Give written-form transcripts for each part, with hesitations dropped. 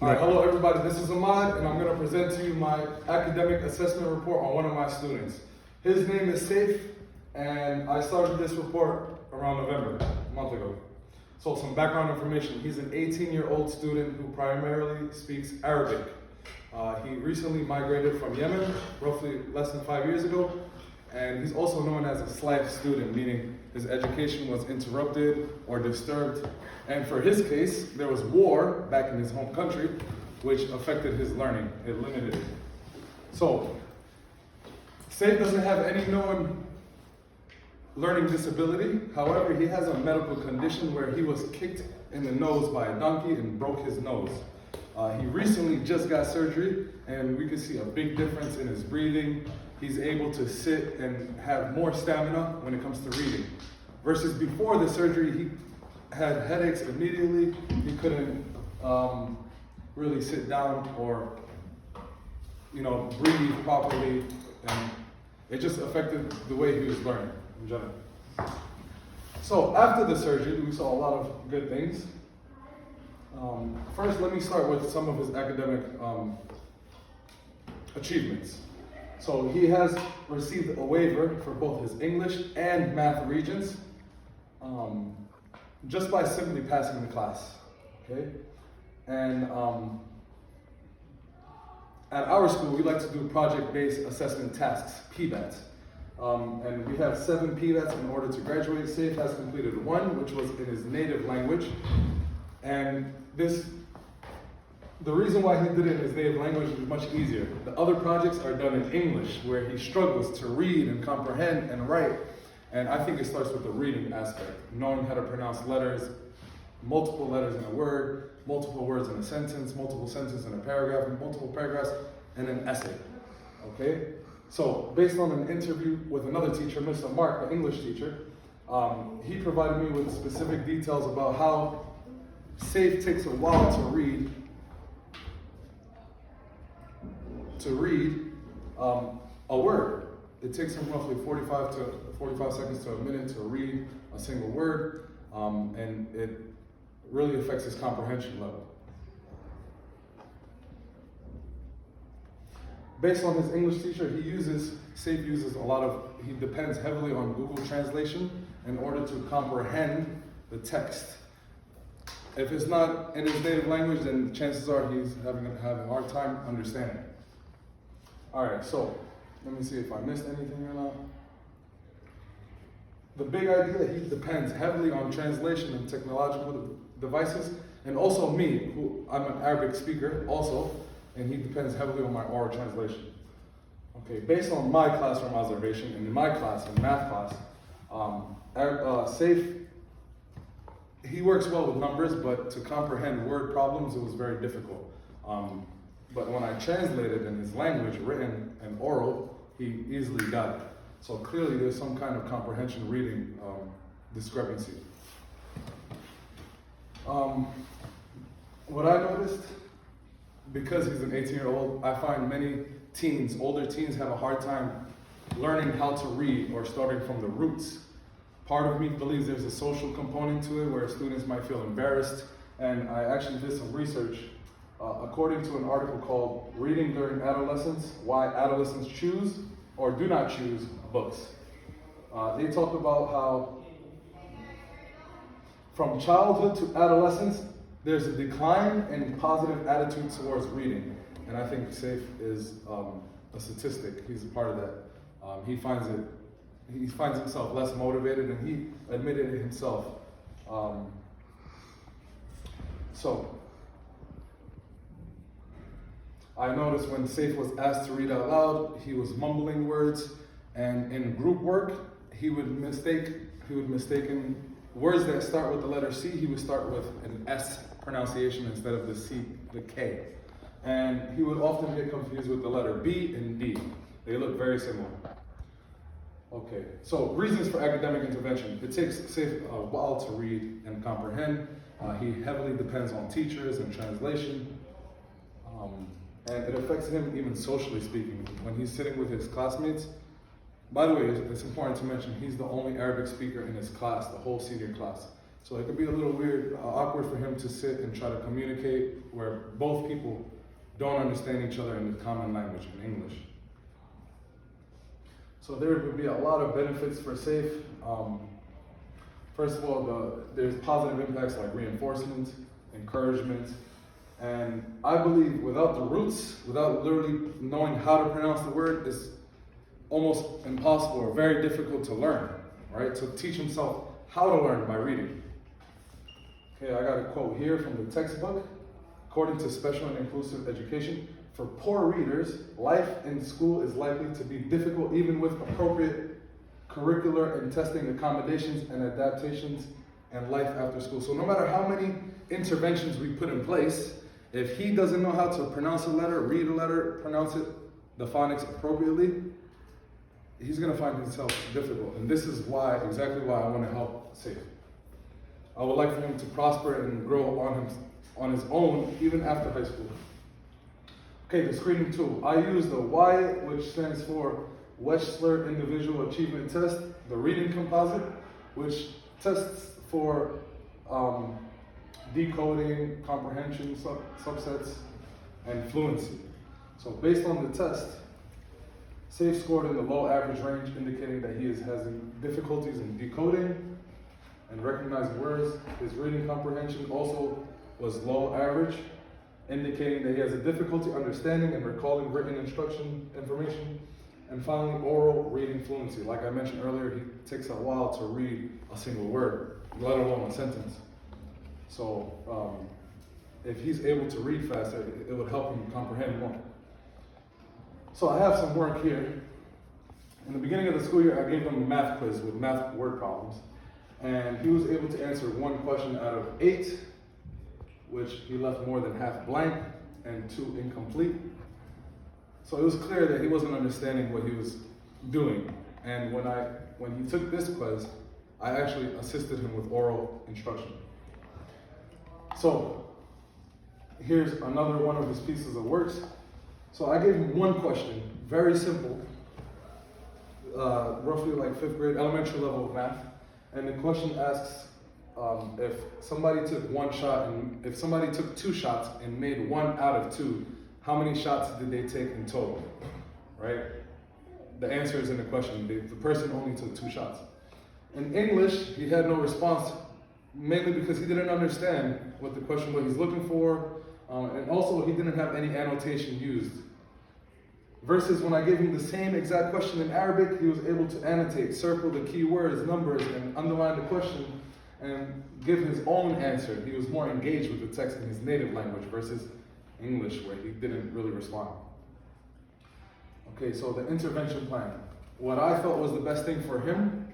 All right, hello everybody, this is Ahmad, and I'm going to present to you my academic assessment report on one of my students. His name is Saif, and I started this report around November, a month ago. So some background information, he's an 18-year-old student who primarily speaks Arabic. He recently migrated from Yemen, roughly less than 5 years ago, and he's also known as a slack student, meaning his education was interrupted or disturbed. And for his case, there was war back in his home country, which affected his learning. It limited it. So, Saif doesn't have any known learning disability. However, he has a medical condition where he was kicked in the nose by a donkey and broke his nose. He recently just got surgery, and we can see a big difference in his breathing. He's able to sit and have more stamina when it comes to reading. Versus before the surgery, he had headaches immediately. He couldn't really sit down or, breathe properly, and it just affected the way he was learning in general. So after the surgery, we saw a lot of good things. First, let me start with some of his academic achievements. So he has received a waiver for both his English and math regents, just by simply passing the class, okay? And at our school, we like to do project-based assessment tasks, PBATs. And we have 7 PBATs in order to graduate. Saif has completed 1, which was in his native language. And the reason why he did it in his native language is much easier. The other projects are done in English, where he struggles to read and comprehend and write. And I think it starts with the reading aspect, knowing how to pronounce letters, multiple letters in a word, multiple words in a sentence, multiple sentences in a paragraph, multiple paragraphs in an essay, okay? So based on an interview with another teacher, Mr. Mark, the English teacher, he provided me with specific details about how Saif takes a while to read a word. It takes him roughly 45 seconds to a minute to read a single word, and it really affects his comprehension level. Based on his English teacher, Saif uses he depends heavily on Google Translation in order to comprehend the text. If it's not in his native language, then chances are he's having a hard time understanding. All right, so let me see if I missed anything or not. The big idea, he depends heavily on translation and technological devices, and also me, who I'm an Arabic speaker also, and he depends heavily on my oral translation. Okay, based on my classroom observation, and in my class, in math class, Saif, he works well with numbers, but to comprehend word problems, it was very difficult. But when I translated in his language, written and oral, he easily got it. So clearly there's some kind of comprehension reading discrepancy. What I noticed, because he's an 18-year-old, I find many older teens have a hard time learning how to read or starting from the roots. Part of me believes there's a social component to it where students might feel embarrassed, and I actually did some research according to an article called Reading During Adolescence, Why Adolescents Choose or Do Not Choose Books. They talk about how from childhood to adolescence, there's a decline in positive attitude towards reading. And I think Saif is a statistic. He's a part of that. He finds himself less motivated, and he admitted it himself. So I noticed when Saif was asked to read out loud, he was mumbling words, and in group work, he would mistaken words that start with the letter C, he would start with an S pronunciation instead of the K. And he would often get confused with the letter B and D. They look very similar. Okay, so reasons for academic intervention. It takes Saif a while to read and comprehend. He heavily depends on teachers and translation. And it affects him even socially speaking. When he's sitting with his classmates, by the way, it's important to mention, he's the only Arabic speaker in his class, the whole senior class. So it could be a little weird, awkward for him to sit and try to communicate where both people don't understand each other in the common language, in English. So there would be a lot of benefits for SAFE. First of all, there's positive impacts like reinforcement, encouragement, and I believe without the roots, without literally knowing how to pronounce the word, it's almost impossible or very difficult to learn, right? To teach himself how to learn by reading. Okay, I got a quote here from the textbook. According to Special and Inclusive Education, for poor readers, life in school is likely to be difficult even with appropriate curricular and testing accommodations and adaptations and life after school. So no matter how many interventions we put in place, if he doesn't know how to pronounce a letter, read a letter, pronounce it, the phonics appropriately, he's gonna find himself difficult. And this is exactly why I wanna help SAFE. I would like for him to prosper and grow on his own, even after high school. Okay, the screening tool. I use the Y, which stands for Wechsler Individual Achievement Test, the reading composite, which tests for decoding, comprehension, subsets, and fluency. So based on the test, SAFE scored in the low average range, indicating that he is having difficulties in decoding and recognizing words. His reading comprehension also was low average, indicating that he has a difficulty understanding and recalling written instruction information. And finally, oral reading fluency. Like I mentioned earlier, he takes a while to read a single word, let alone a sentence. So if he's able to read faster, it would help him comprehend more. So I have some work here. In the beginning of the school year, I gave him a math quiz with math word problems. And he was able to answer one question out of 8, which he left more than half blank and 2 incomplete. So it was clear that he wasn't understanding what he was doing. And when he took this quiz, I actually assisted him with oral instruction. So here's another one of his pieces of works. So I gave him one question, very simple, roughly like 5th grade, elementary level of math. And the question asks, if somebody took 1 shot and if somebody took 2 shots and made 1 out of 2, how many shots did they take in total, right? The answer is in the question. The person only took 2 shots. In English, he had no response, mainly because he didn't understand what the question was he's looking for, and also he didn't have any annotation used. Versus when I gave him the same exact question in Arabic, he was able to annotate, circle the key words, numbers, and underline the question, and give his own answer. He was more engaged with the text in his native language versus English, where he didn't really respond. Okay, so the intervention plan. What I felt was the best thing for him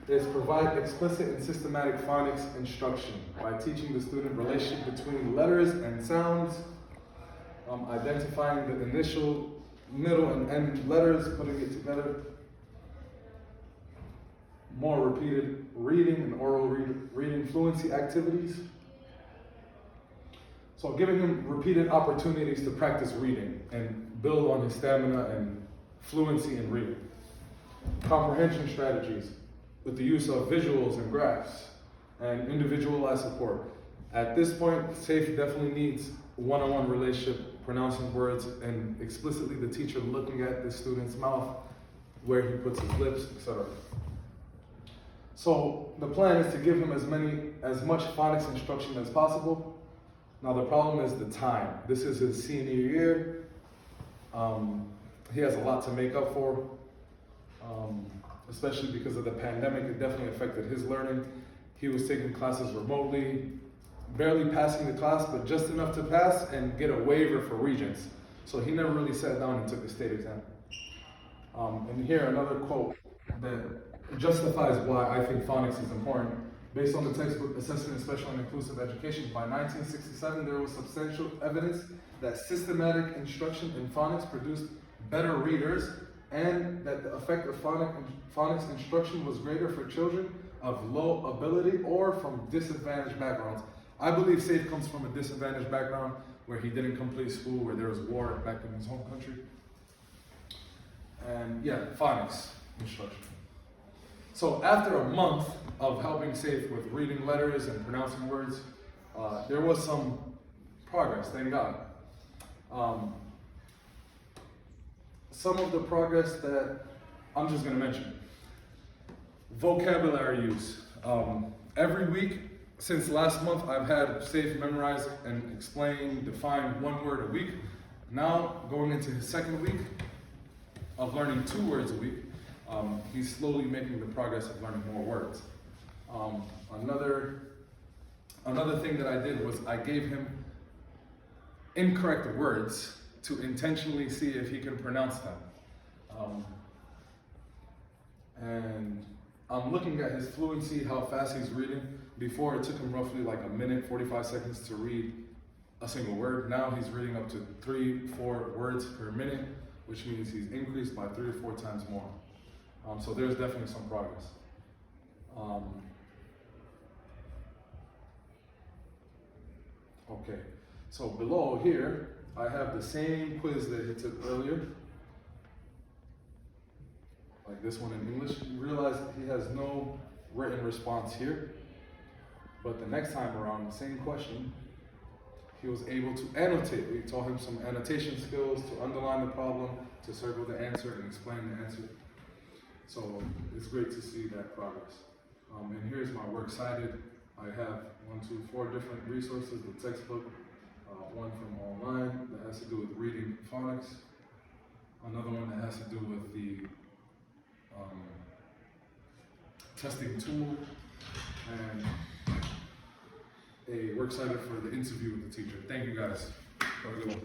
is provide explicit and systematic phonics instruction by teaching the student relationship between letters and sounds, identifying the initial, middle, and end letters, putting it together, more repeated reading and oral reading fluency activities. So giving him repeated opportunities to practice reading and build on his stamina and fluency in reading. Comprehension strategies with the use of visuals and graphs and individualized support. At this point, SAFE definitely needs one-on-one relationship, pronouncing words, and explicitly the teacher looking at the student's mouth, where he puts his lips, etc. So the plan is to give him as much phonics instruction as possible. Now the problem is the time. This is his senior year. He has a lot to make up for, especially because of the pandemic. It definitely affected his learning. He was taking classes remotely, barely passing the class, but just enough to pass and get a waiver for Regents. So he never really sat down and took the state exam. And here another quote that justifies why I think phonics is important. Based on the textbook Assessment in Special and Inclusive Education, by 1967 there was substantial evidence that systematic instruction in phonics produced better readers, and that the effect of phonics instruction was greater for children of low ability or from disadvantaged backgrounds. I believe SAFE comes from a disadvantaged background where he didn't complete school, where there was war back in his home country. And yeah, phonics instruction. So after a month, of helping Safe with reading letters and pronouncing words, there was some progress, thank God. Some of the progress that I'm just gonna mention. Vocabulary use. Every week since last month, I've had Safe memorize and explain, define one word a week. Now, going into his second week of learning 2 words a week, he's slowly making the progress of learning more words. Another thing that I did was I gave him incorrect words to intentionally see if he can pronounce them. And I'm looking at his fluency, how fast he's reading. Before, it took him roughly like a minute, 45 seconds to read a single word. Now he's reading up to 3-4 words per minute, which means he's increased by 3 or 4 times more. So there's definitely some progress. Okay, so below here, I have the same quiz that he took earlier. Like this one in English. You realize he has no written response here. But the next time around, the same question, he was able to annotate. We taught him some annotation skills to underline the problem, to circle the answer, and explain the answer. So it's great to see that progress. And here's my works cited. I have 4 different resources, the textbook, one from online that has to do with reading phonics, another one that has to do with the testing tool, and a works cited for the interview with the teacher. Thank you guys. Have a good one.